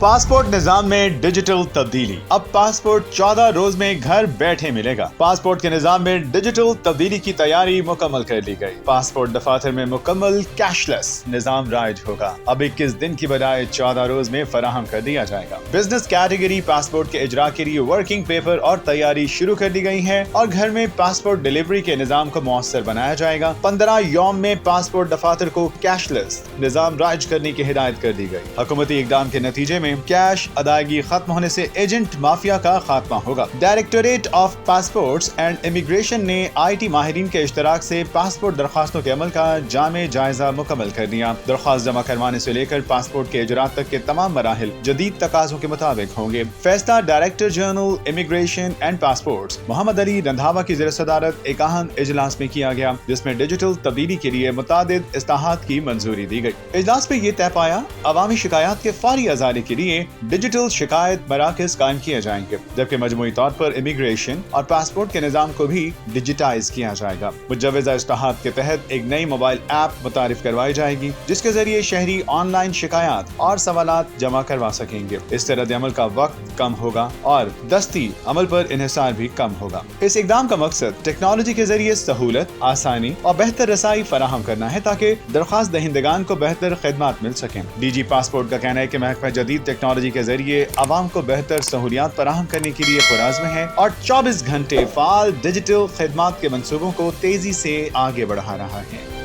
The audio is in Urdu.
پاسپورٹ نظام میں ڈیجیٹل تبدیلی، اب پاسپورٹ 14 روز میں گھر بیٹھے ملے گا۔ پاسپورٹ کے نظام میں ڈیجیٹل تبدیلی کی تیاری مکمل کر لی گئی۔ پاسپورٹ دفاتر میں مکمل کیش لیس نظام رائج ہوگا۔ اب 21 دن کی بجائے 14 روز میں فراہم کر دیا جائے گا۔ بزنس کیٹیگری پاسپورٹ کے اجرا کے لیے ورکنگ پیپر اور تیاری شروع کر دی گئی ہے اور گھر میں پاسپورٹ ڈیلیوری کے نظام کو مؤثر بنایا جائے گا۔ 15 یوم میں پاسپورٹ دفاتر کو کیش لیس نظام رائج کرنے کی ہدایت کر دی گئی۔ حکومتی اقدام کے نتیجے میں کیش ادائیگی ختم ہونے سے ایجنٹ مافیا کا خاتمہ ہوگا۔ Directorate of passports and immigration نے IT ماہرین کے اشتراک سے پاسپورٹ درخواستوں کے عمل کا جامع جائزہ مکمل کر دیا۔ درخواست جمع کروانے سے لے کر پاسپورٹ کے اجراء تک کے تمام مراحل جدید تقاضوں کے مطابق ہوں گے۔ فیصلہ director general immigration and passports Muhammad Ali Randhawa کی زیر صدارت ایک اہم اجلاس میں کیا گیا، جس میں ڈیجیٹل تبدیلی کے لیے متعدد اصلاحات کی منظوری دی گئی۔ اجلاس میں یہ طے پایا عوامی شکایات کے فوری ازالے کے لیے ڈیجیٹل شکایت مراکز قائم کیے جائیں گے، جبکہ مجموعی طور پر امیگریشن اور پاسپورٹ کے نظام کو بھی ڈیجیٹائز کیا جائے گا۔ مجوزہ اصلاحات کے تحت ایک نئی موبائل ایپ متعارف کروائی جائے گی، جس کے ذریعے شہری آن لائن شکایات اور سوالات جمع کروا سکیں گے۔ اس سے رد عمل کا وقت کم ہوگا اور دستی عمل پر انحصار بھی کم ہوگا۔ اس اقدام کا مقصد ٹیکنالوجی کے ذریعے سہولت، آسانی اور بہتر رسائی فراہم کرنا ہے تاکہ درخواست دہندگان کو بہتر خدمات مل سکیں۔ DG پاسپورٹ کا کہنا ہے کہ محکمہ جدید ٹیکنالوجی کے ذریعے عوام کو بہتر سہولیات فراہم کرنے کے لیے پرعزم ہے اور 24 گھنٹے فعال ڈیجیٹل خدمات کے منصوبوں کو تیزی سے آگے بڑھا رہا ہے۔